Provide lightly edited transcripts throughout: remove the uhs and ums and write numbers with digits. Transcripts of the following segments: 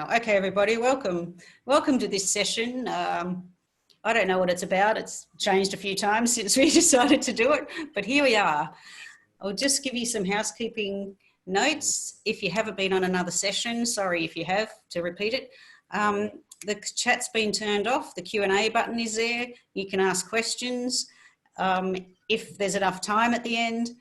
Wow. Okay, everybody, welcome. Welcome to this session. I don't know what it's about. It's changed a few times since we decided to do it, but here we are. I'll just give you some housekeeping notes. If you haven't been on another session, sorry if you have, to repeat it. The chat's been turned off. The Q&A button is there. You can ask questions. If there's enough time at the end,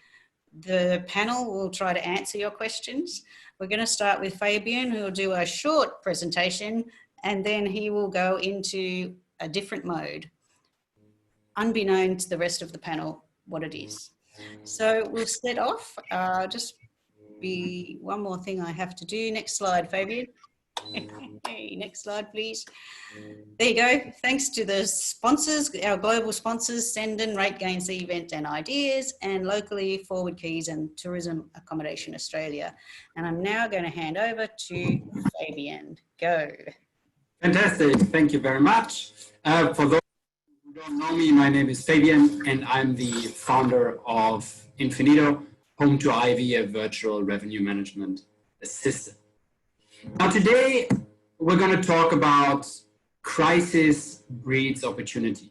the panel will try to answer your questions. We're going to start with Fabian, who will do a short presentation, and then he will go into a different mode, unbeknown to the rest of the panel what it is. So we'll set off. Just be one more thing I have to do. Next slide, Fabian. Hey, next slide, please. There you go. Thanks to the sponsors, our global sponsors, Sendon, Rate Gains the Event and Ideas, and locally Forward Keys and Tourism Accommodation Australia. And I'm now going to hand over to Fabian. Go. Fantastic. Thank you very much. For those who don't know me, my name is Fabian, and I'm the founder of Infinito, home to Ivy, a virtual revenue management assistant. Now today, we're going to talk about crisis breeds opportunity.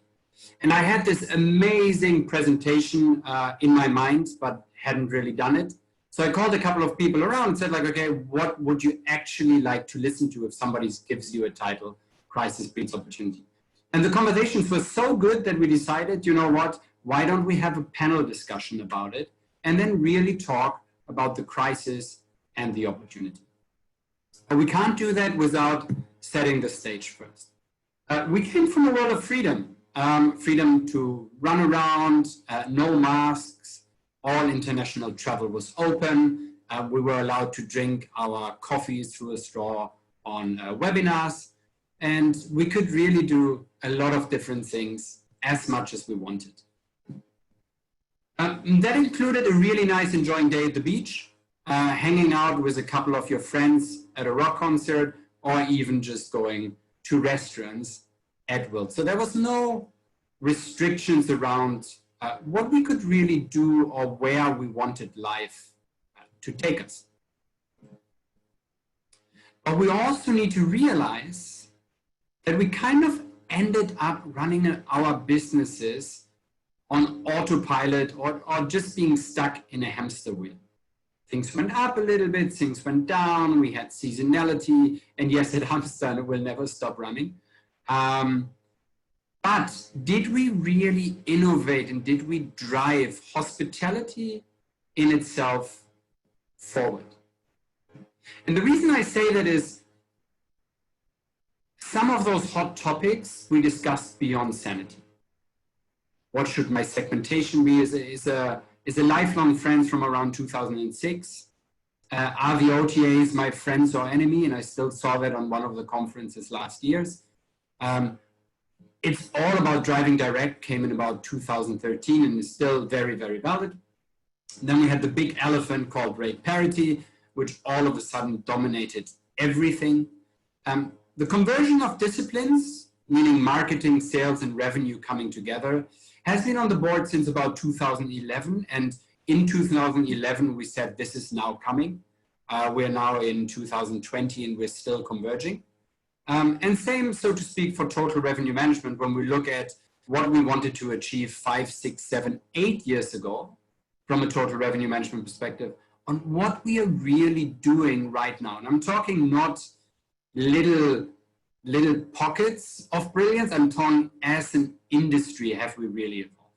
And I had this amazing presentation in my mind, but hadn't really done it. So I called a couple of people around and said like, okay, what would you actually like to listen to if somebody gives you a title, crisis breeds opportunity? And the conversations were so good that we decided, you know what, why don't we have a panel discussion about it and then really talk about the crisis and the opportunity. But we can't do that without setting the stage first. We came from a world of freedom, freedom to run around, no masks, all international travel was open. We were allowed to drink our coffee through a straw on webinars, and we could really do a lot of different things as much as we wanted. That included a really nice enjoying day at the beach, hanging out with a couple of your friends at a rock concert, or even just going to restaurants at will. So there was no restrictions around what we could really do or where we wanted life to take us. But we also need to realize that we kind of ended up running our businesses on autopilot or just being stuck in a hamster wheel. Things went up a little bit, things went down, we had seasonality, and yes, at hamster it will never stop running. But did we really innovate and did we drive hospitality in itself forward? And the reason I say that is some of those hot topics we discussed beyond sanity. What should my segmentation be is a lifelong friend from around 2006. Are the OTAs my friends or enemy? And I still saw that on one of the conferences last year's. It's all about driving direct, came in about 2013 and is still very, very valid. Then we had the big elephant called rate parity, which all of a sudden dominated everything. The conversion of disciplines, meaning marketing, sales, and revenue coming together, has been on the board since about 2011. And in 2011, we said this is now coming. We're now in 2020 and we're still converging. And same, so to speak, for total revenue management, when we look at what we wanted to achieve 5, 6, 7, 8 years ago from a total revenue management perspective on what we are really doing right now. And I'm talking not little pockets of brilliance, I'm talking as an industry have we really evolved.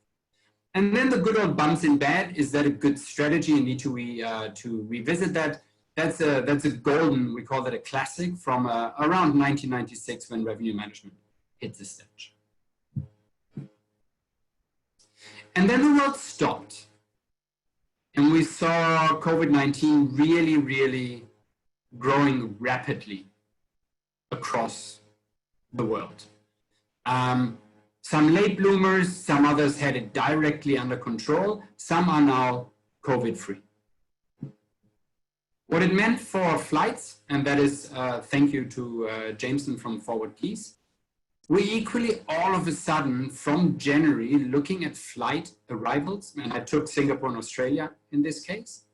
And then the good old bumps in bed, is that a good strategy and need to revisit that? That's a golden, we call that a classic from around 1996 when revenue management hit the stage. And then the world stopped. And we saw COVID-19 really, really growing rapidly across the world. Some late bloomers, some others had it directly under control. Some are now COVID-free. What it meant for flights, and that is thank you to Jameson from Forward Keys, we equally all of a sudden from January looking at flight arrivals, and I took Singapore and Australia in this case,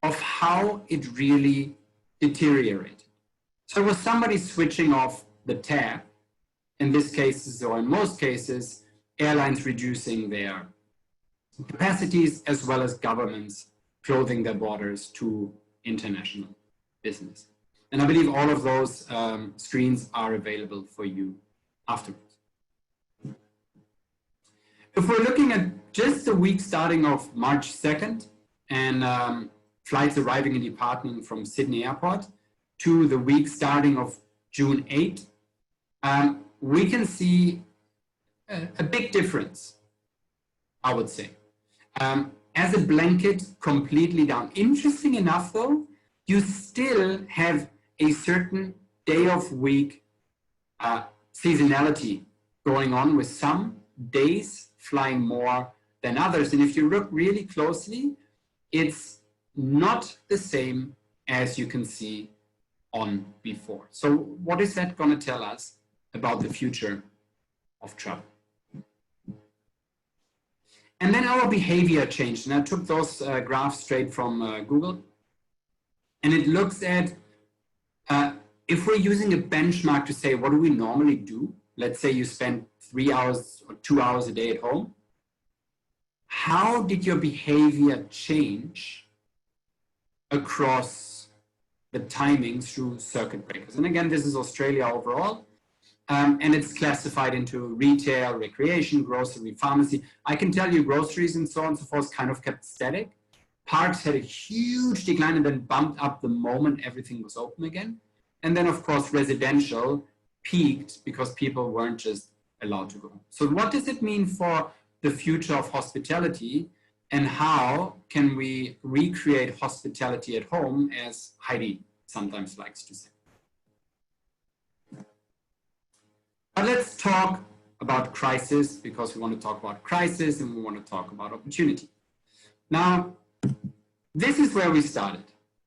of how it really deteriorated. So it was somebody switching off the tap, in this case, or in most cases, airlines reducing their capacities, as well as governments closing their borders to international business. And I believe all of those screens are available for you afterwards. If we're looking at just the week starting of March 2nd and flights arriving and departing from Sydney Airport to the week starting of June 8th, we can see a big difference, I would say. As a blanket, completely down. Interesting enough though, you still have a certain day of week seasonality going on, with some days flying more than others. And if you look really closely, it's not the same as you can see on before. So what is that going to tell us about the future of travel? And then our behavior changed. And I took those graphs straight from Google. And it looks at, if we're using a benchmark to say, what do we normally do? Let's say you spend 3 hours or 2 hours a day at home. How did your behavior change across the timings through circuit breakers? And again, this is Australia overall. And it's classified into retail, recreation, grocery, pharmacy. I can tell you groceries and so on and so forth kind of kept static. Parks had a huge decline and then bumped up the moment everything was open again. And then of course, residential peaked because people weren't just allowed to go. So what does it mean for the future of hospitality, and how can we recreate hospitality at home, as Heidi sometimes likes to say? But let's talk about crisis, because we want to talk about crisis and we want to talk about opportunity. Now, this is where we started.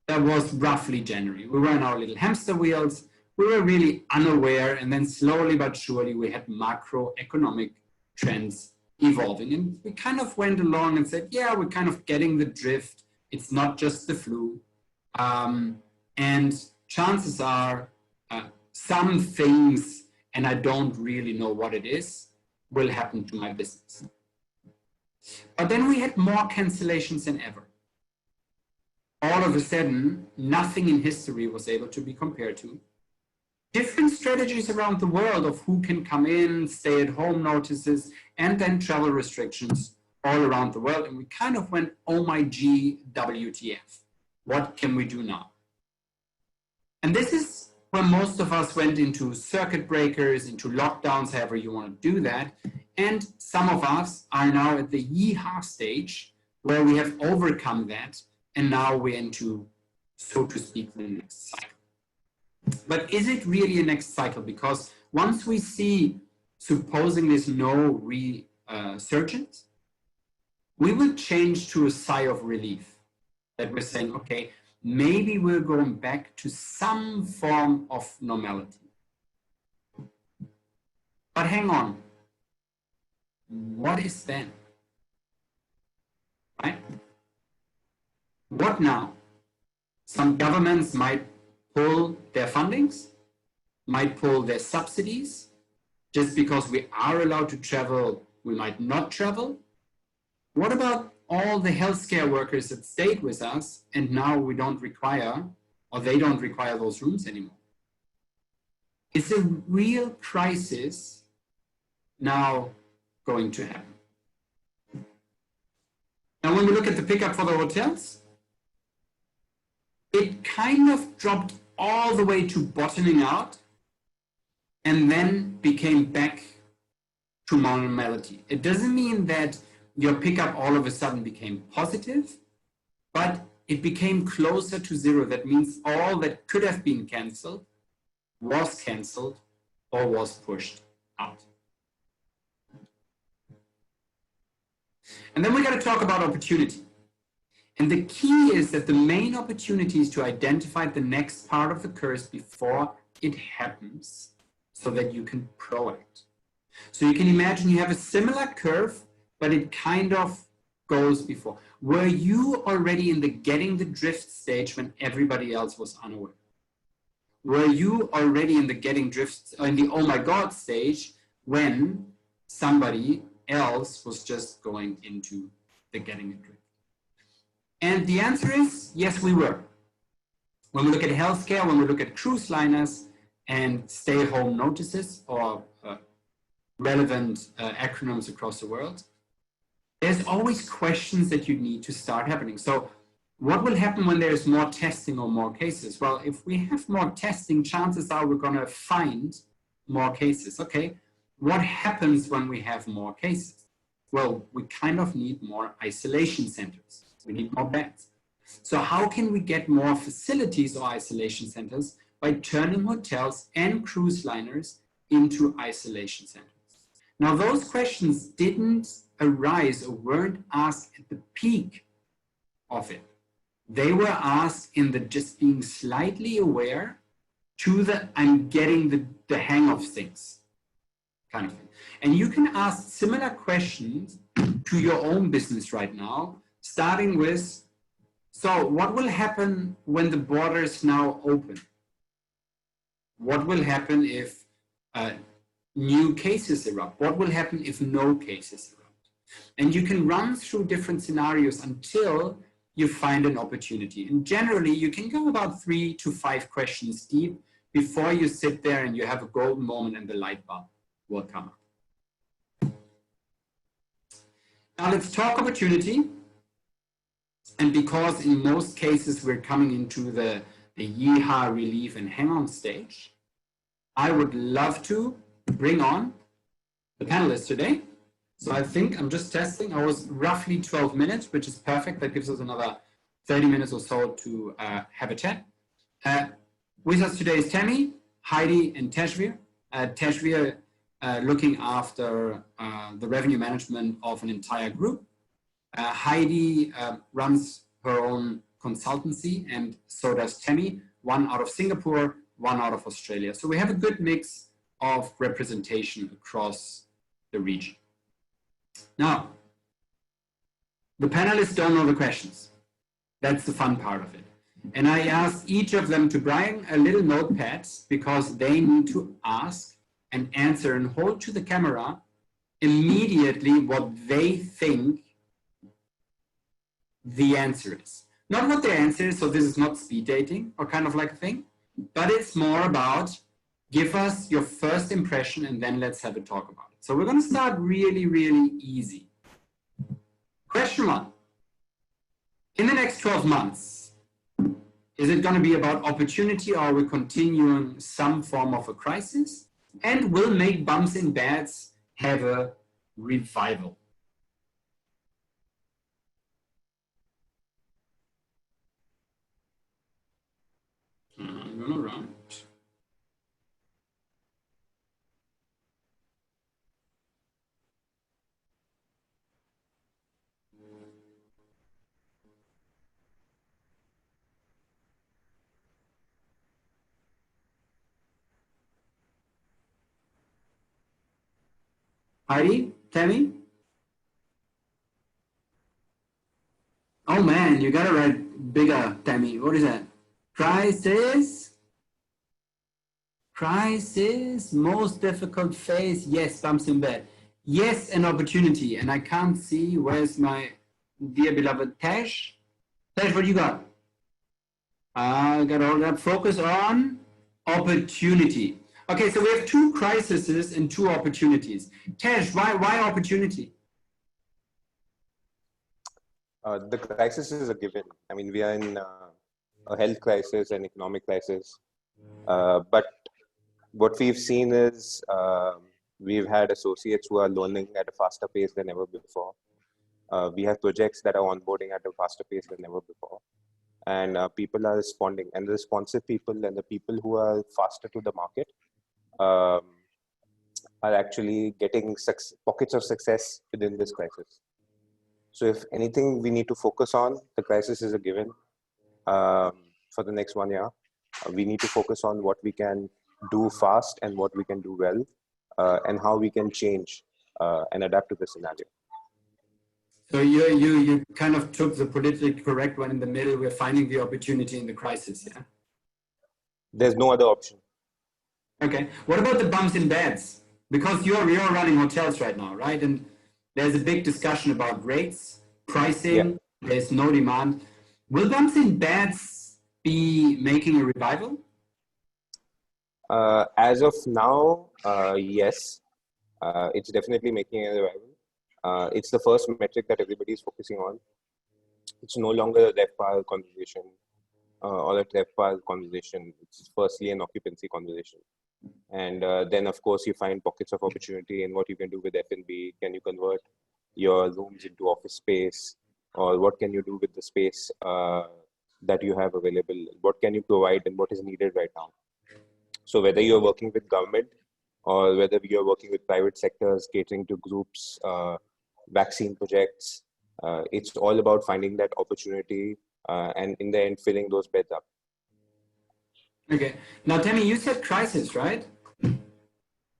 That was roughly January. We were in our little hamster wheels. We were really unaware, and then slowly but surely we had macroeconomic trends evolving. And we kind of went along and said, yeah, we're kind of getting the drift. It's not just the flu. And chances are some things, and I don't really know what it is, will happen to my business. But then we had more cancellations than ever. All of a sudden, nothing in history was able to be compared to. Different strategies around the world of who can come in, stay at home notices, and then travel restrictions all around the world. And we kind of went, oh my G, WTF. What can we do now? And this is where most of us went into circuit breakers, into lockdowns, however you want to do that. And some of us are now at the yeehaw stage where we have overcome that. And now we're into, so to speak, the next cycle. But is it really a next cycle? Because once we see, supposing there's no resurgence, we will change to a sigh of relief that we're saying, okay, maybe we're going back to some form of normality. But hang on, what is then? Right? What now? Some governments might pull their fundings, might pull their subsidies. Just because we are allowed to travel, we might not travel. What about all the healthcare workers that stayed with us and now we don't require, or they don't require those rooms anymore? Is a real crisis now going to happen? Now, when we look at the pickup for the hotels, it kind of dropped all the way to bottoming out and then became back to normality. It doesn't mean that your pickup all of a sudden became positive, but it became closer to zero. That means all that could have been canceled was canceled or was pushed out. And then we got to talk about opportunity. And the key is that the main opportunity is to identify the next part of the curve before it happens so that you can proact. So you can imagine you have a similar curve, but it kind of goes before. Were you already in the getting the drift stage when everybody else was unaware? were you already in the getting drift, in the oh my God stage, when somebody else was just going into the getting drift? And the answer is yes, we were. When we look at healthcare, when we look at cruise liners and stay-home notices or relevant acronyms across the world, there's always questions that you need to start happening. So what will happen when there's more testing or more cases? Well, if we have more testing, chances are we're going to find more cases. Okay, what happens when we have more cases? Well, we kind of need more isolation centers. We need more beds. So how can we get more facilities or isolation centers? By turning hotels and cruise liners into isolation centers. Now, those questions didn't arise or weren't asked at the peak of it. They were asked in the just being slightly aware to the I'm getting the hang of things kind of thing. And you can ask similar questions to your own business right now, starting with, so what will happen when the borders now open? What will happen if new cases erupt? What will happen if no cases erupt? And you can run through different scenarios until you find an opportunity. And generally, you can go about 3 to 5 questions deep before you sit there and you have a golden moment and the light bulb will come up. Now let's talk opportunity. And because in most cases we're coming into the yeehaw, relief, and hang-on stage, I would love to bring on the panelists today. So I think I'm just testing. I was roughly 12 minutes, which is perfect. That gives us another 30 minutes or so to have a chat. With us today is Tamie, Heidi, and Tejveer. Tejveer looking after the revenue management of an entire group. Heidi runs her own consultancy, and so does Tamie, one out of Singapore, one out of Australia. So we have a good mix of representation across the region. Now, the panelists don't know the questions. That's the fun part of it. And I asked each of them to bring a little notepad because they need to ask and answer and hold to the camera immediately what they think the answer is. Not what the answer is, so this is not speed dating or kind of like a thing, but it's more about give us your first impression and then let's have a talk about it. So we're going to start really, really easy. Question 1. In the next 12 months, is it going to be about opportunity, or are we continuing some form of a crisis? And will make bumps in beds have a revival? I'm going to run it. Heidi, Tamie? Oh man, you gotta write bigger, Tamie. What is that? Crisis? Crisis, most difficult phase. Yes, bumps in bed. Yes, an opportunity. And I can't see, where's my dear beloved Tej? Tej, what you got? I got all that. Focus on opportunity. Okay, so we have 2 crises and 2 opportunities. Tej, why opportunity? The crisis is a given. I mean, we are in a health crisis and economic crisis. But what we've seen is we've had associates who are learning at a faster pace than ever before. We have projects that are onboarding at a faster pace than ever before. And people are responding. And the responsive people and the people who are faster to the market are actually getting pockets of success within this crisis. So if anything we need to focus on, the crisis is a given for the next 1 year. We need to focus on what we can do fast and what we can do well, and how we can change and adapt to the scenario. So you kind of took the politically correct one in the middle. We're finding the opportunity in the crisis, yeah? there's no other option. Okay. What about the bumps in beds? Because you're running hotels right now, right? And there's a big discussion about rates, pricing. There's no demand. Will bumps in beds be making a revival? As of now, yes. It's definitely making a revival. It's the first metric that everybody is focusing on. It's no longer a RevPAR conversation or a TRevPAR conversation. It's firstly an occupancy conversation. And then, of course, you find pockets of opportunity in what you can do with F&B. Can you convert your rooms into office space? Or what can you do with the space that you have available? What can you provide and what is needed right now? So whether you're working with government or whether you're working with private sectors, catering to groups, vaccine projects, it's all about finding that opportunity and in the end, filling those beds up. Okay. Now, Tamie, you said crisis, right?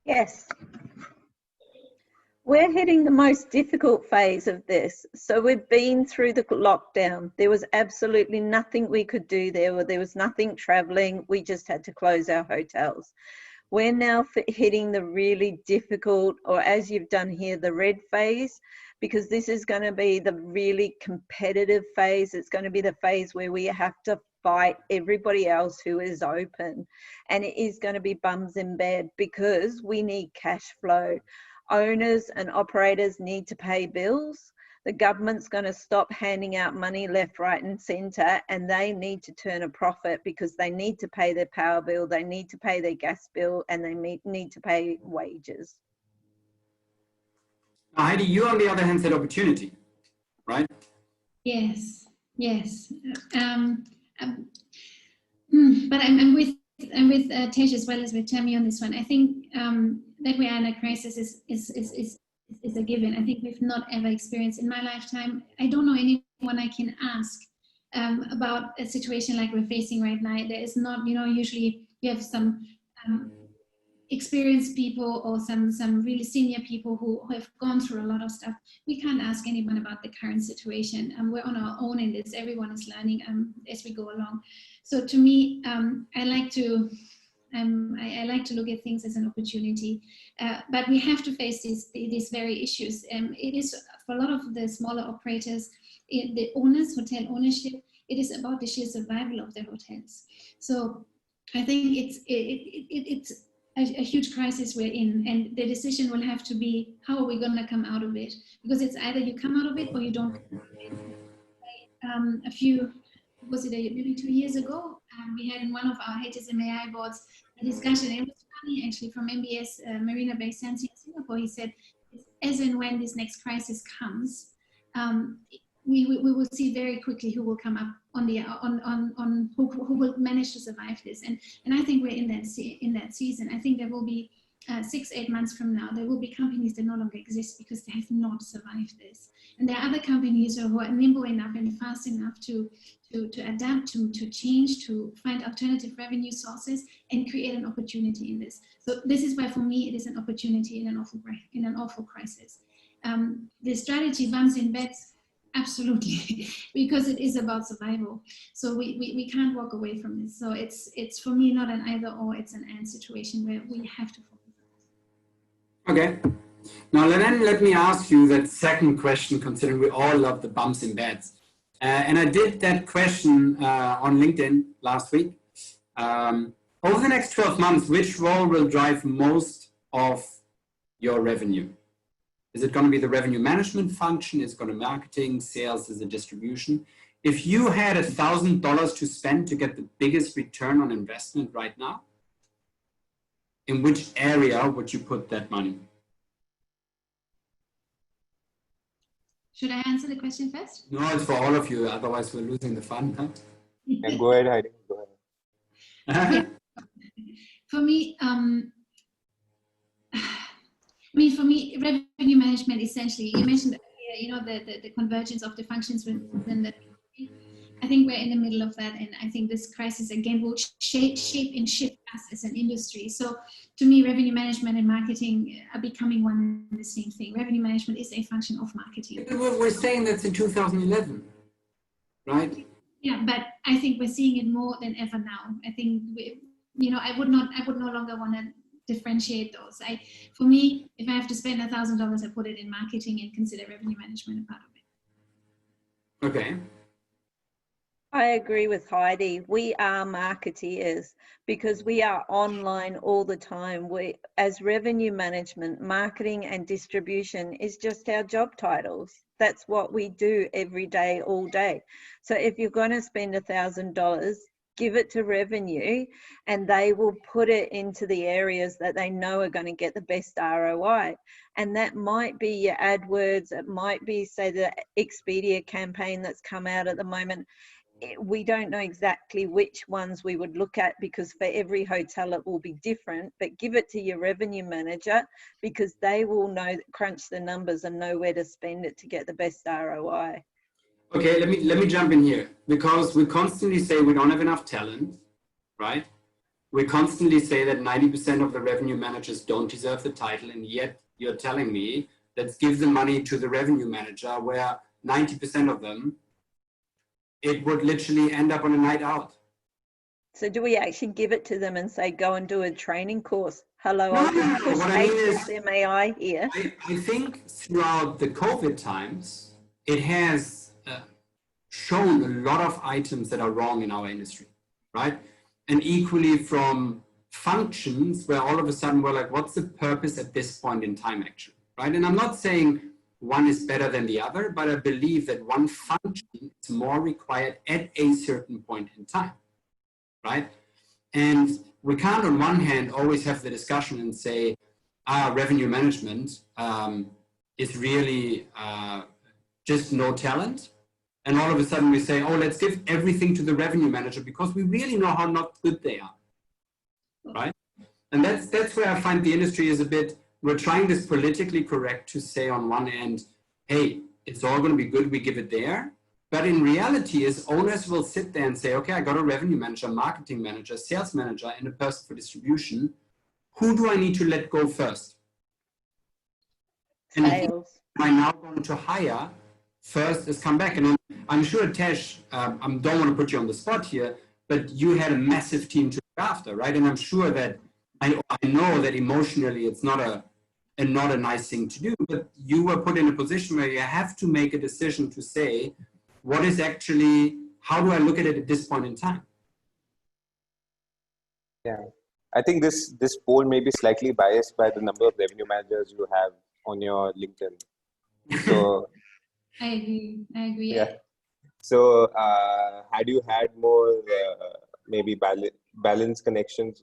Yes. We're hitting the most difficult phase of this. So we've been through the lockdown. There was absolutely nothing we could do there. There was nothing traveling. We just had to close our hotels. We're now hitting the really difficult, or as you've done here, the red phase, because this is going to be the really competitive phase. It's going to be the phase where we have to fight everybody else who is open. And it is going to be bums in bed because we need cash flow. Owners and operators need to pay bills. The government's going to stop handing out money left, right and centre, and they need to turn a profit because they need to pay their power bill, they need to pay their gas bill, and they need to pay wages. Heidi, you on the other hand said opportunity, right? Yes, yes. But I'm with Tej as well as with Tamie on this one. I think that we are in a crisis is a given. I think we've not ever experienced in my lifetime. I don't know anyone I can ask about a situation like we're facing right now. There is not, usually you have some experienced people or some really senior people who have gone through a lot of stuff. We can't ask anyone about the current situation. We're on our own in this. Everyone is learning as we go along. So to me, I like to look at things as an opportunity, but we have to face these very issues. It is for a lot of the smaller operators, the owners, hotel ownership, it is about the sheer survival of their hotels. So I think it's a huge crisis we're in, and the decision will have to be, how are we going to come out of it? Because it's either you come out of it or you don't come out of it. Maybe 2 years ago, we had in one of our HSMAI boards a discussion. It was funny actually, from MBS Marina Bay Sands in Singapore. He said, as and when this next crisis comes, we will see very quickly who will come up who will manage to survive this. And I think we're in that season. I think there will be 6-8 months from now, there will be companies that no longer exist because they have not survived this. And there are other companies who are nimble enough and fast enough to adapt, to change, to find alternative revenue sources and create an opportunity in this. So this is why, for me, it is an opportunity in an awful crisis. The strategy bumps in beds, absolutely, because it is about survival. So we can't walk away from this. So it's for me not an either or, it's an and situation where we have to focus. Okay. Now then let me ask you that second question, considering we all love the bumps in beds. And I did that question on LinkedIn last week. Over the next 12 months, which role will drive most of your revenue? Is it going to be the revenue management function? Is it going to be marketing, sales, is it distribution? If you had $1,000 to spend to get the biggest return on investment right now, in which area would you put that money? Should I answer the question first? No, it's for all of you. Otherwise, we're losing the fun. Huh? And go ahead, Heidi. Go ahead. For me, for me, revenue management essentially. You mentioned earlier, the convergence of the functions within the. I think we're in the middle of that, and I think this crisis again will shape and shift us as an industry. So, to me, revenue management and marketing are becoming one and the same thing. Revenue management is a function of marketing. We're saying that's in 2011, right? Yeah, but I think we're seeing it more than ever now. I think you know, I would no longer want to differentiate those. For me, if I have to spend $1,000, I put it in marketing and consider revenue management a part of it. Okay. I agree with Heidi. We are marketeers because we are online all the time. We, as revenue management, marketing and distribution is just our job titles. That's what we do every day, all day. So if you're going to spend $1,000, give it to revenue and they will put it into the areas that they know are going to get the best ROI. And that might be your AdWords. It might be, say, the Expedia campaign that's come out at the moment. We don't know exactly which ones we would look at because for every hotel it will be different, but give it to your revenue manager because they will know, crunch the numbers and know where to spend it to get the best ROI. Okay, let me jump in here because we constantly say we don't have enough talent, right? We constantly say that 90% of the revenue managers don't deserve the title, and yet you're telling me let's give the money to the revenue manager where 90% of them, it would literally end up on a night out. So do we actually give it to them and say, go and do a training course? Hello, No, I'll just push what I mean is, HSMAI here. I think throughout the COVID times, it has shown a lot of items that are wrong in our industry, right? And equally from functions where all of a sudden we're like, what's the purpose at this point in time actually, right? And I'm not saying one is better than the other, but I believe that one function is more required at a certain point in time, right? And we can't on one hand always have the discussion and say, revenue management is really just no talent. And all of a sudden we say, oh, let's give everything to the revenue manager because we really know how not good they are, right? And that's where I find the industry is a bit, we're trying this politically correct to say on one end, hey, it's all going to be good, we give it there. But in reality is owners will sit there and say, okay, I got a revenue manager, marketing manager, sales manager, and a person for distribution. Who do I need to let go first? And Sales. who am I now going to hire first is come back? And I'm sure, Tesh, I don't want to put you on the spot here, but you had a massive team to look after, right? And I'm sure that, I know that emotionally it's not a nice thing to do, but you were put in a position where you have to make a decision to say, what is actually, how do I look at it at this point in time? Yeah, I think this poll may be slightly biased by the number of revenue managers you have on your LinkedIn. So I agree. Yeah. So had you had more maybe balanced connections?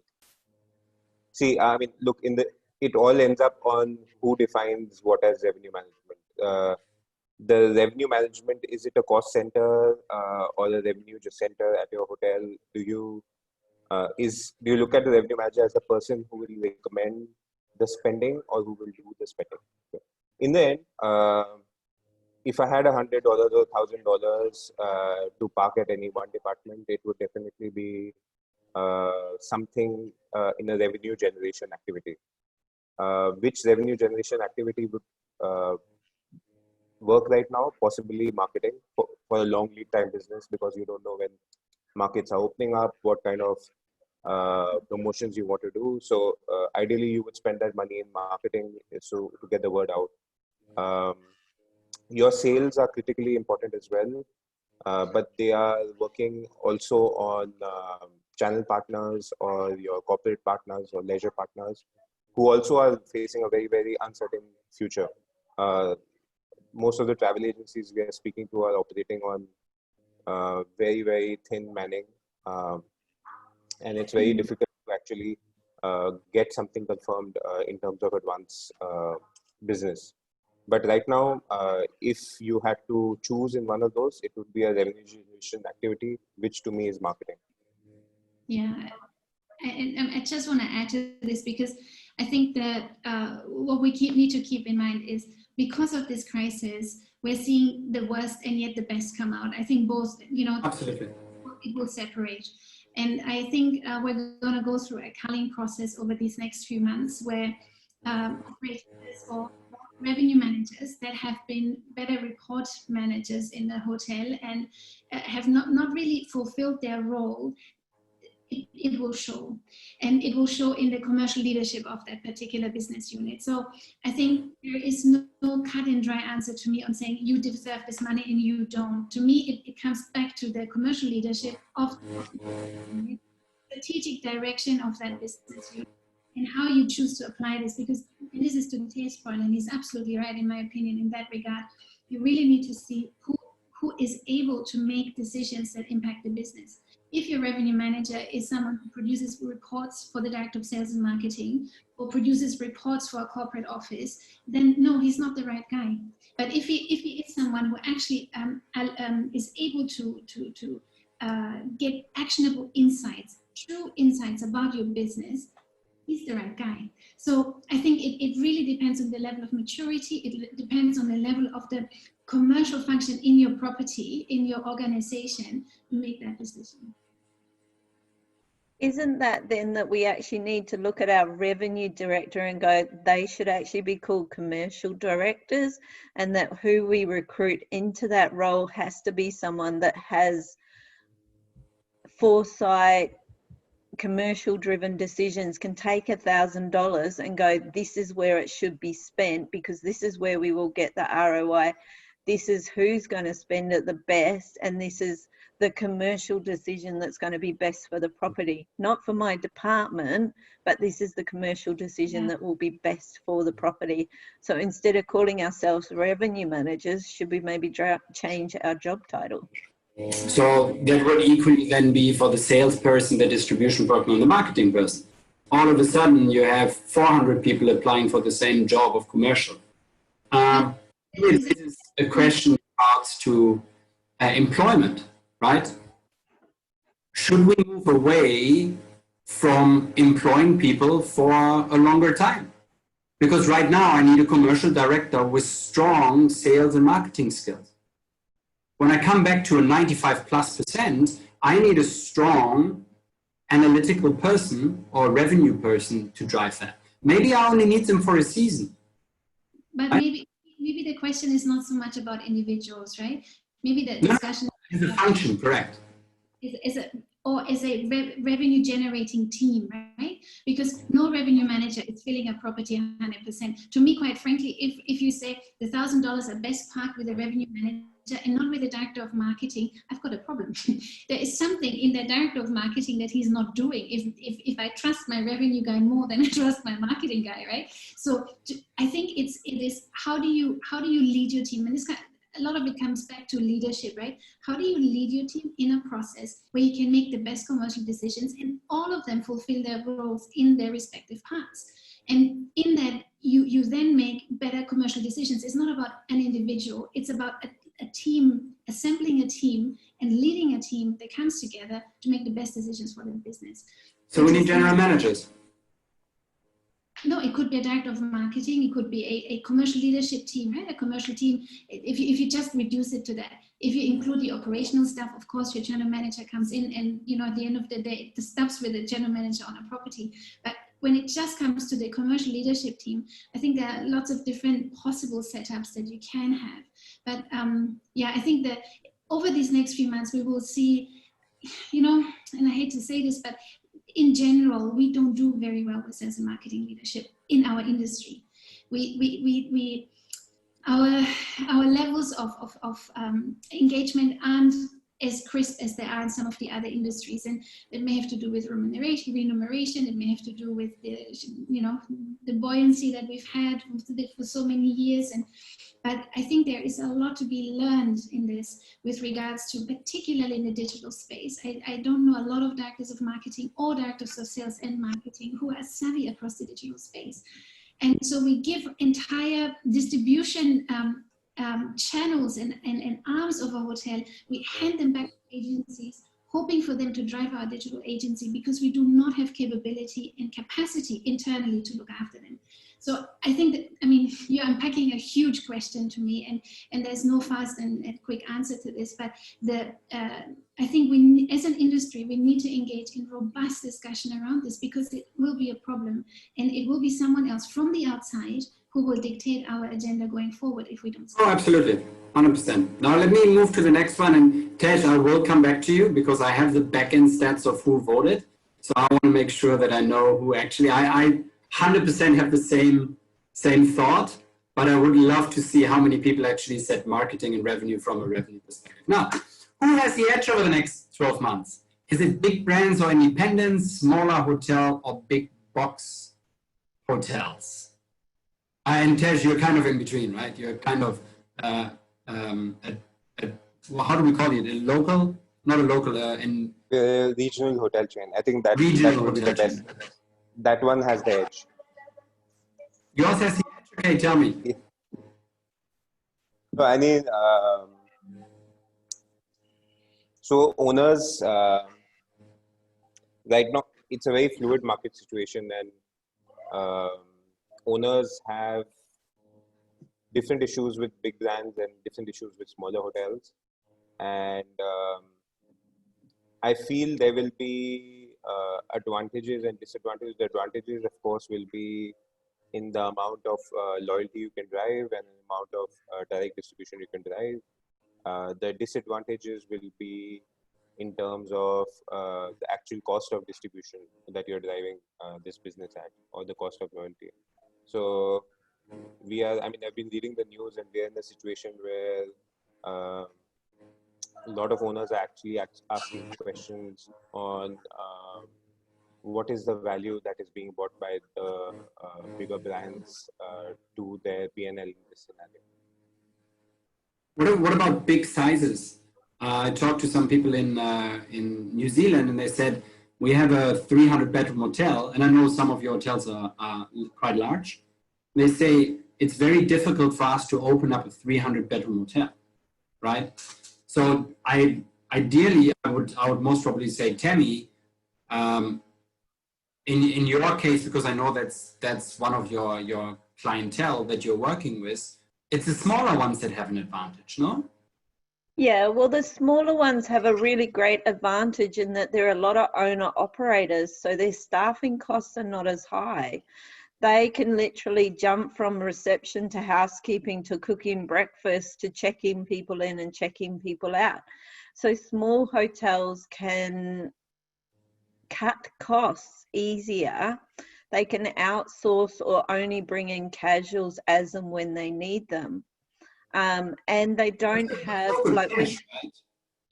See, I mean, look, it all ends up on who defines what as revenue management. The revenue management, is it a cost center or a revenue center at your hotel? Do you look at the revenue manager as the person who will recommend the spending or who will do the spending? In the end, if I had $100 or $1,000 to park at any one department, it would definitely be something in a revenue generation activity. Which revenue generation activity would work right now? Possibly marketing for a long lead time business, because you don't know when markets are opening up, what kind of promotions you want to do. So ideally, you would spend that money in marketing to get the word out. Your sales are critically important as well, but they are working also on channel partners or your corporate partners or leisure partners who also are facing a very, very uncertain future. Most of the travel agencies we are speaking to are operating on very, very thin manning, and it's very difficult to actually get something confirmed in terms of advance business. But right now, if you had to choose in one of those, it would be a revenue generation activity, which to me is marketing. Yeah, I just want to add to this because I think that what we need to keep in mind is because of this crisis, we're seeing the worst and yet the best come out. I think both, Absolutely. It will separate. And I think we're going to go through a culling process over these next few months where operators or revenue managers that have been better report managers in the hotel and have not really fulfilled their role it will show, and it will show in the commercial leadership of that particular business unit. So I think there is no cut and dry answer to me on saying you deserve this money and you don't. To me, it comes back to the commercial leadership of the strategic direction of that business unit and how you choose to apply this, because this is to Tejveer's point, and he's absolutely right in my opinion in that regard. You really need to see who is able to make decisions that impact the business. If your revenue manager is someone who produces reports for the director of sales and marketing or produces reports for a corporate office, then no, he's not the right guy. But if he is someone who actually is able to get actionable insights, true insights about your business, he's the right guy. So I think it really depends on the level of maturity. It depends on the level of the commercial function in your property, in your organization, to make that decision. Isn't that then that we actually need to look at our revenue director and go, they should actually be called commercial directors, and that who we recruit into that role has to be someone that has foresight, commercial driven decisions, can take $1,000 and go, this is where it should be spent because this is where we will get the ROI. This is who's going to spend it the best, and this is the commercial decision that's going to be best for the property, not for my department, but this is the commercial decision that will be best for the property. So instead of calling ourselves revenue managers, should we maybe change our job title? So that would equally then be for the salesperson, the distribution partner, and the marketing person. All of a sudden, you have 400 people applying for the same job of commercial. This is a question about to employment, right? Should we move away from employing people for a longer time? Because right now, I need a commercial director with strong sales and marketing skills. When I come back to a 95+%, I need a strong analytical person or revenue person to drive that. Maybe I only need them for a season. But maybe the question is not so much about individuals, right? Maybe the discussion is a function, correct? Is a revenue generating team, right? Because no revenue manager is filling a property 100%. To me, quite frankly, if you say the $1,000 are best parked with a revenue manager and not with the director of marketing, I've got a problem. There is something in the director of marketing that he's not doing. If I trust my revenue guy more than I trust my marketing guy, right? So I think it is how do you lead your team? And this a lot of it comes back to leadership, right? How do you lead your team in a process where you can make the best commercial decisions and all of them fulfill their roles in their respective parts? And in that, you then make better commercial decisions. It's not about an individual. It's about a team, assembling a team and leading a team that comes together to make the best decisions for the business. So we need general managers. No, it could be a director of marketing. It could be a commercial leadership team, right? A commercial team. If you just reduce it to that, if you include the operational stuff, of course, your general manager comes in, and at the end of the day, it stops with the general manager on a property. But when it just comes to the commercial leadership team, I think there are lots of different possible setups that you can have. But I think that over these next few months, we will see, and I hate to say this, but in general, we don't do very well with sales and marketing leadership in our industry. Our levels of engagement aren't as crisp as they are in some of the other industries, and it may have to do with remuneration. It may have to do with the buoyancy that we've had for so many years. But I think there is a lot to be learned in this with regards to, particularly in the digital space. I don't know a lot of directors of marketing or directors of sales and marketing who are savvy across the digital space. And so we give entire distribution channels and arms of a hotel, we hand them back to agencies, hoping for them to drive our digital agency because we do not have capability and capacity internally to look after them. So I think that, you're unpacking a huge question to me, and there's no fast and quick answer to this, but I think as an industry, we need to engage in robust discussion around this because it will be a problem, and it will be someone else from the outside who will dictate our agenda going forward if we don't. Oh, absolutely. 100%. Now let me move to the next one, and Tej, I will come back to you because I have the back-end stats of who voted. So I want to make sure that I know who actually, I 100% have the same thought, but I would love to see how many people actually set marketing and revenue from a revenue perspective. Now, who has the edge over the next 12 months? Is it big brands or independents, smaller hotel or big box hotels? And Tej, you're kind of in between, right? You're kind of, well, how do we call it? A local? Not a local, in regional hotel chain. I think that would be the best. Chain. That one has the edge. Yours has the edge? Okay, tell me. So I mean, so owners, right now, it's a very fluid market situation, and owners have different issues with big brands and different issues with smaller hotels. And I feel there will be advantages and disadvantages. The advantages, of course, will be in the amount of loyalty you can drive and the amount of direct distribution you can drive. The disadvantages will be in terms of the actual cost of distribution that you're driving this business at, or the cost of loyalty. So we are, I mean, I've been reading the news, and we're in a situation where a lot of owners are actually asking questions on what is the value that is being bought by the bigger brands to their P&L in this scenario. What about big sizes? I talked to some people in New Zealand, and they said, we have a 300-bedroom hotel, and I know some of your hotels are quite large. They say it's very difficult for us to open up a 300-bedroom hotel, right? So ideally, I would most probably say, Tamie, in your case, because I know that's one of your clientele that you're working with, it's the smaller ones that have an advantage, no? Yeah, well, the smaller ones have a really great advantage in that there are a lot of owner operators, so their staffing costs are not as high. They can literally jump from reception to housekeeping to cooking breakfast to checking people in and checking people out. So small hotels can cut costs easier. They can outsource or only bring in casuals as and when they need them. And they don't have like Cash, right?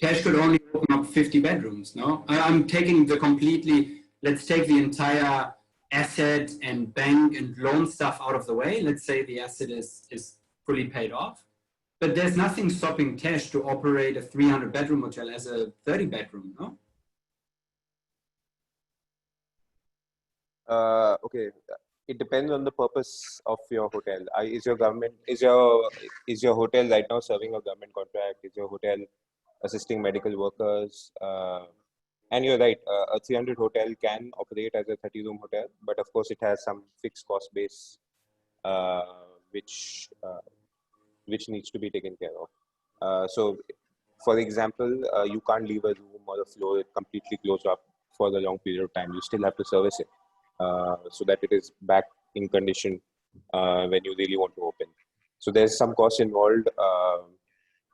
Cash could only open up 50 bedrooms, no? I'm taking let's take the entire asset and bank and loan stuff out of the way. Let's say the asset is fully paid off, but there's nothing stopping Cash to operate a 300-bedroom hotel as a 30-bedroom, no? Okay, it depends on the purpose of your hotel. Is your hotel right now serving a government contract? Is your hotel assisting medical workers? And you're right, a 300 hotel can operate as a 30-room hotel, but of course it has some fixed cost base, which needs to be taken care of. So, for example, you can't leave a room or a floor completely closed up for a long period of time. You still have to service it so that it is back in condition when you really want to open. So there's some cost involved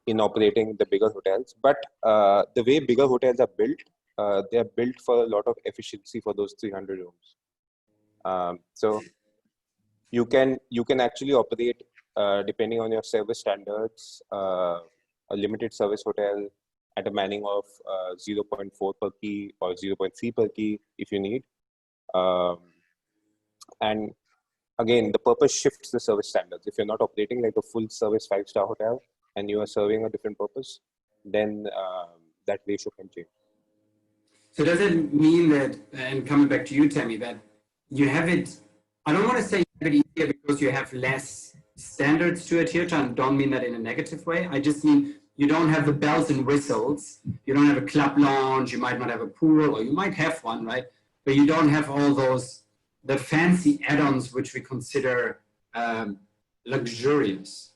in operating the bigger hotels, but the way bigger hotels are built, they are built for a lot of efficiency for those 300 rooms. So you can actually operate depending on your service standards, a limited service hotel at a manning of 0.4 per key or 0.3 per key if you need. And again, the purpose shifts the service standards. If you're not operating like a full service 5-star hotel and you are serving a different purpose, then that ratio can change. So does it mean that, and coming back to you, Tamie, that you have it, I don't want to say you have it easier because you have less standards to adhere to, and don't mean that in a negative way. I just mean you don't have the bells and whistles. You don't have a club lounge. You might not have a pool, or you might have one, right? But you don't have all the fancy add-ons which we consider luxurious.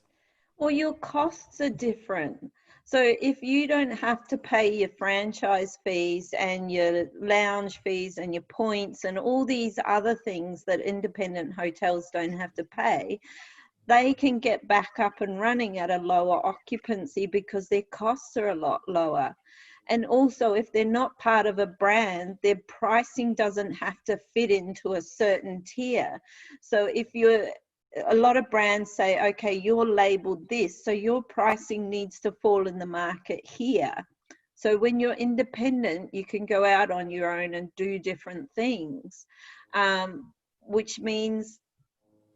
Well, your costs are different. So if you don't have to pay your franchise fees and your lounge fees and your points and all these other things that independent hotels don't have to pay, they can get back up and running at a lower occupancy because their costs are a lot lower. And also, if they're not part of a brand, their pricing doesn't have to fit into a certain tier. So if a lot of brands say, okay, you're labeled this, so your pricing needs to fall in the market here. So when you're independent, you can go out on your own and do different things, which means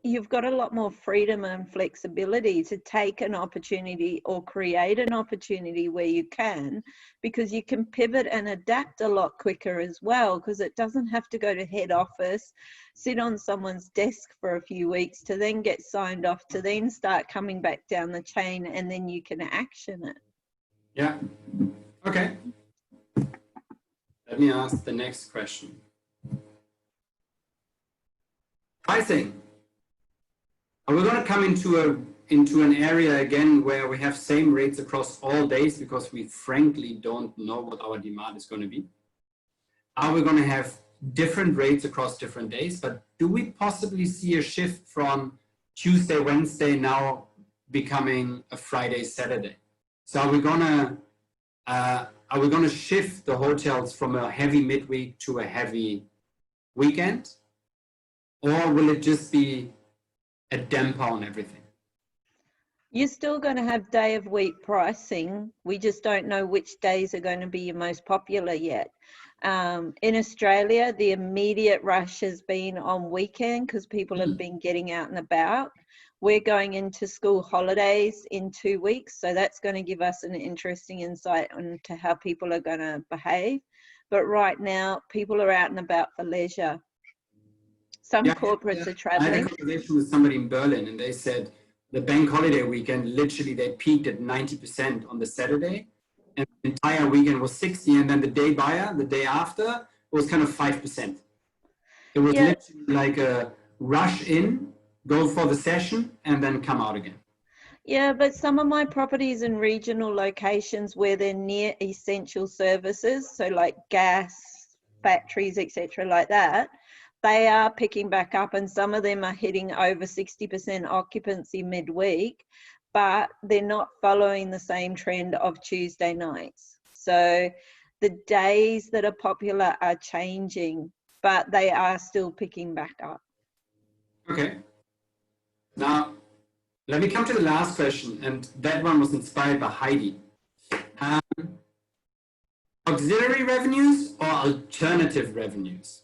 you've got a lot more freedom and flexibility to take an opportunity or create an opportunity where you can, because you can pivot and adapt a lot quicker as well, because it doesn't have to go to head office, sit on someone's desk for a few weeks to then get signed off, to then start coming back down the chain, and then you can action it. Yeah. Okay. Let me ask the next question. Pricing. We're going to come into an area again where we have same rates across all days, because we frankly don't know what our demand is going to be. Are we going to have different rates across different days? But do we possibly see a shift from Tuesday, Wednesday now becoming a Friday, Saturday? So are we going to shift the hotels from a heavy midweek to a heavy weekend? Or will it just be a damper on everything? You're still going to have day of week pricing. We just don't know which days are going to be your most popular yet. In Australia, the immediate rush has been on weekend because people have been getting out and about. We're going into school holidays in 2 weeks, so that's going to give us an interesting insight into how people are going to behave. But right now, people are out and about for leisure. Some corporates are traveling. I had a conversation with somebody in Berlin, and they said the bank holiday weekend, literally they peaked at 90% on the Saturday, and the entire weekend was 60%, and then the day after, was kind of 5%. It was literally like a rush in, go for the session, and then come out again. Yeah, but some of my properties in regional locations where they're near essential services, so like gas, factories, etc., like that, they are picking back up, and some of them are hitting over 60% occupancy midweek, but they're not following the same trend of Tuesday nights. So the days that are popular are changing, but they are still picking back up. Okay. Now, let me come to the last question, and that one was inspired by Heidi. Auxiliary revenues or alternative revenues?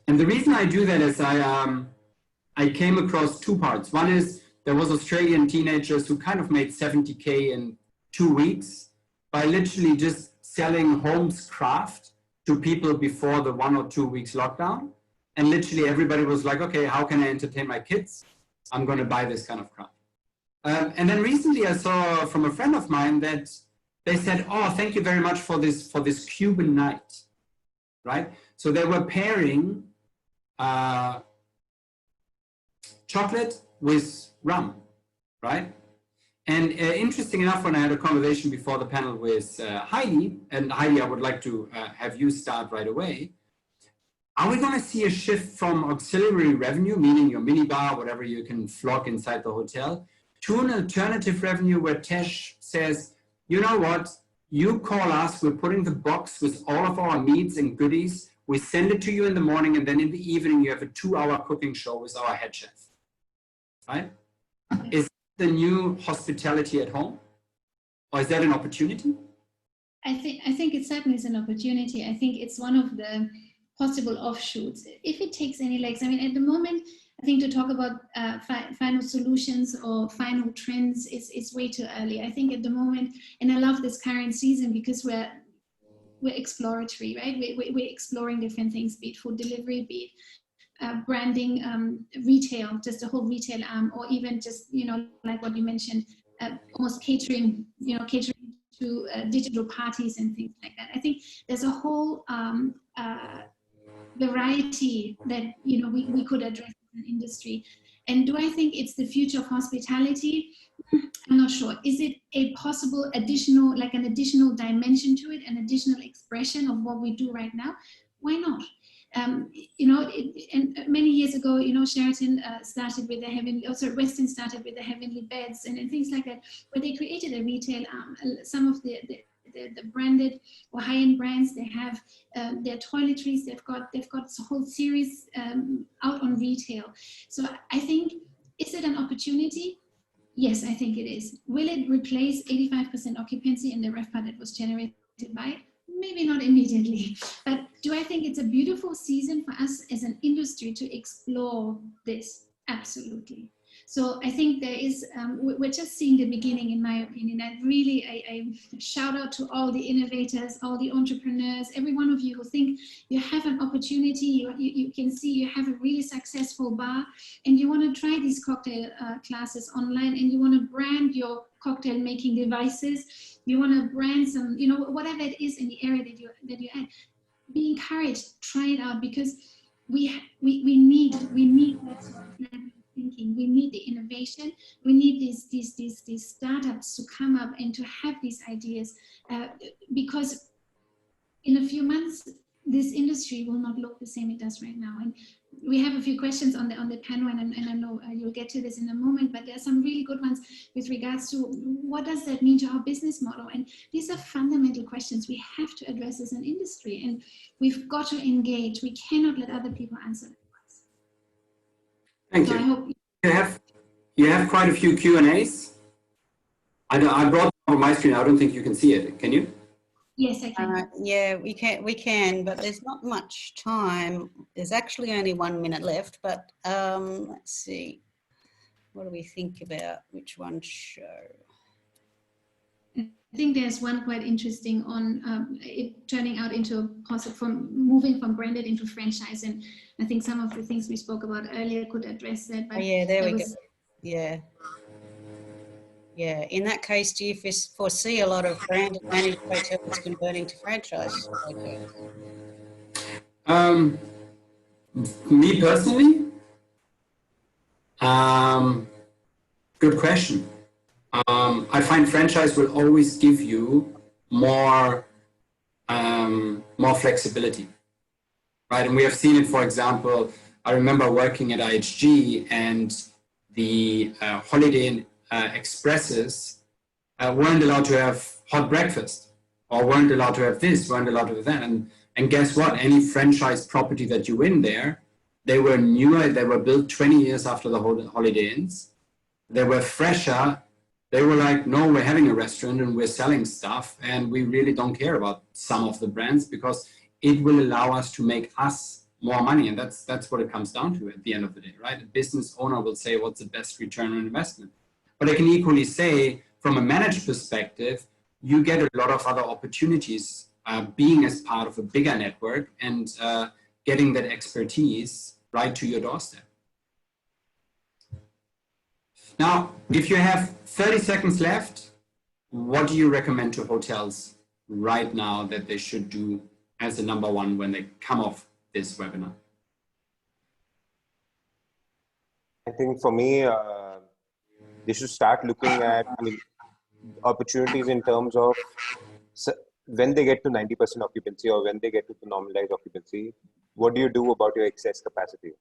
And the reason I do that is I came across two parts. One is there was Australian teenagers who kind of made 70K in 2 weeks by literally just selling homes craft to people before the 1 or 2 weeks lockdown. And literally everybody was like, okay, how can I entertain my kids? I'm going to buy this kind of craft. And then recently I saw from a friend of mine that they said, oh, thank you very much for this Cuban night, right? So they were pairing chocolate with rum, right? And interesting enough, when I had a conversation before the panel with Heidi, and Heidi, I would like to have you start right away. Are we going to see a shift from auxiliary revenue, meaning your minibar, whatever you can flog inside the hotel, to an alternative revenue where Tesh says, you know what, you call us, we're putting the box with all of our needs and goodies, we send it to you in the morning, and then in the evening you have a 2-hour cooking show with our head chef, right? Is the new hospitality at home, or is that an opportunity? I think it certainly is an opportunity. I think it's one of the possible offshoots, if it takes any legs. I mean, at the moment, I think to talk about final solutions or final trends is way too early. I think at the moment, and I love this current season because we're exploratory, right? We're exploring different things, be it food delivery, be it branding, retail, just a whole retail arm, or even just, you know, like what you mentioned, almost catering, you know, catering to digital parties and things like that. I think there's a whole variety that, you know, we could address as an industry. And do I think it's the future of hospitality? I'm not sure. Is it a possible additional, like an additional dimension to it, an additional expression of what we do right now? Why not? You know, and many years ago, you know, Sheraton started with the heavenly, also Westin started with the heavenly beds and things like that, where they created a retail arm. Some of the the branded or high-end brands. They have their toiletries. They've got a whole series out on retail. So I think, is it an opportunity? Yes, I think it is. Will it replace 85% occupancy in the RevPAR that was generated by it? Maybe not immediately, but do I think it's a beautiful season for us as an industry to explore this? Absolutely. So I think there is, we're just seeing the beginning, in my opinion. And really, I shout out to all the innovators, all the entrepreneurs, every one of you who think you have an opportunity, you can see you have a really successful bar, and you want to try these cocktail classes online, and you want to brand your cocktail making devices, you want to brand some, you know, whatever it is in the area that you add. Be encouraged, try it out, because we need that sort of thinking. We need the innovation. We need these startups to come up and to have these ideas, because in a few months this industry will not look the same it does right now. And we have a few questions on the panel, and I know you'll get to this in a moment, but there are some really good ones with regards to what does that mean to our business model. And these are fundamental questions we have to address as an industry, and we've got to engage. We cannot let other people answer that for us. Thank you. I hope you have quite a few Q&As. I brought on my screen. I don't think you can see it. Can you? Yes, I can. Yeah, we can, but there's not much time. There's actually only 1 minute left, but let's see. What do we think about which one show? I think there's one quite interesting on it turning out into a positive, from moving from branded into franchise, and I think some of the things we spoke about earlier could address that. But Yeah, there we go. Yeah. In that case, do you foresee a lot of branded managed hotels converting to franchise locations? Me personally, good question. I find franchise will always give you more flexibility, right? And we have seen it, for example, I remember working at IHG, and the Holiday Inn Expresses weren't allowed to have hot breakfast, or weren't allowed to have this, weren't allowed to have that. And guess what? Any franchise property that you win there, they were newer, they were built 20 years after the Holiday Inns. They were fresher. They were like, no, we're having a restaurant and we're selling stuff, and we really don't care about some of the brands, because it will allow us to make us more money. And that's what it comes down to at the end of the day, right? A business owner will say, what's the best return on investment? But I can equally say, from a managed perspective, you get a lot of other opportunities being as part of a bigger network and getting that expertise right to your doorstep. Now, if you have 30 seconds left, what do you recommend to hotels right now that they should do as the number one when they come off this webinar? I think for me, they should start looking at, opportunities in terms of when they get to 90% occupancy, or when they get to the normalized occupancy, what do you do about your excess capacity?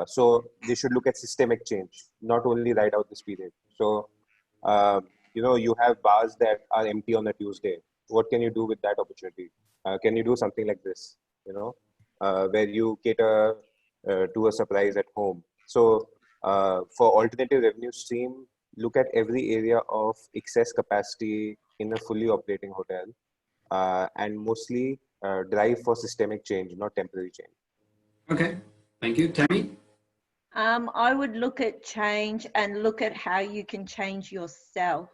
So they should look at systemic change, not only ride out this period. So, you have bars that are empty on a Tuesday. What can you do with that opportunity? Can you do something like this, where you cater to a surprise at home? So for alternative revenue stream, look at every area of excess capacity in a fully operating hotel, and mostly drive for systemic change, not temporary change. Okay, thank you. Tamie? I would look at change and look at how you can change yourself.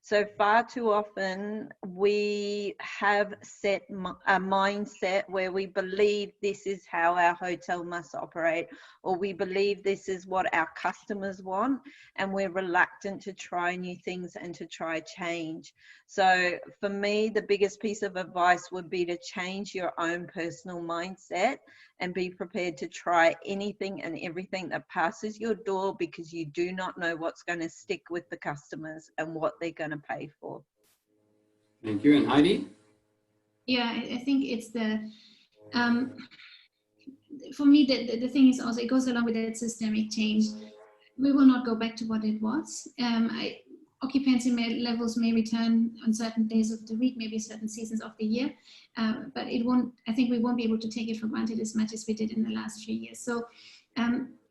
So far too often we have set a mindset where we believe this is how our hotel must operate, or we believe this is what our customers want, and we're reluctant to try new things and to try change. So for me, the biggest piece of advice would be to change your own personal mindset and be prepared to try anything and everything that passes your door, because you do not know what's going to stick with the customers and what they're going to pay for. Thank you. And Heidi? Yeah, I think it's the, for me, the thing is also, it goes along with that systemic change. We will not go back to what it was. occupancy levels may return on certain days of the week, maybe certain seasons of the year, but it won't. I think we won't be able to take it for granted as much as we did in the last few years. So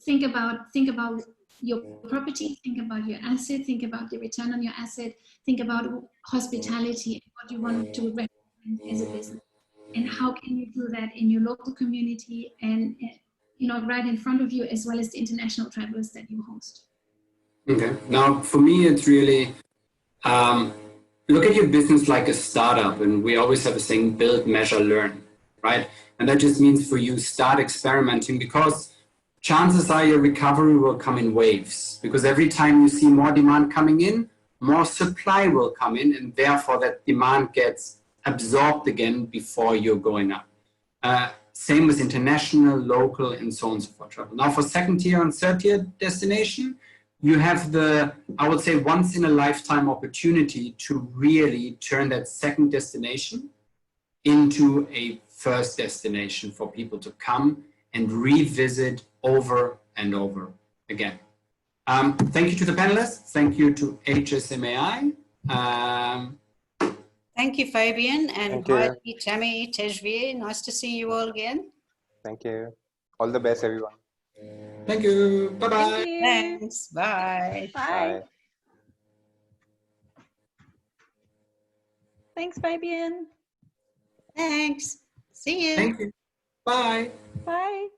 think about your property, think about your asset, think about the return on your asset, think about hospitality and what you want to represent as a business, and how can you do that in your local community and right in front of you, as well as the international travelers that you host. Okay. Now, for me, it's really look at your business like a startup, and we always have a saying: build, measure, learn, right? And that just means for you start experimenting, because chances are your recovery will come in waves, because every time you see more demand coming in, more supply will come in, and therefore that demand gets absorbed again before you're going up. Same with international, local, and so on and so forth travel. Now for second tier and third tier destination, you have the, I would say, once in a lifetime opportunity to really turn that second destination into a first destination for people to come and revisit over and over again. Thank you to the panelists. Thank you to HSMAI. Thank you, Fabian, and Thank you. Heidi, Tamie, Tejveer. Nice to see you all again. Thank you. All the best, everyone. Thank you. Bye-bye. Thank you. Thanks. Bye. Bye. Bye. Thanks, Fabian. Thanks. See you. Thank you. Bye. Bye.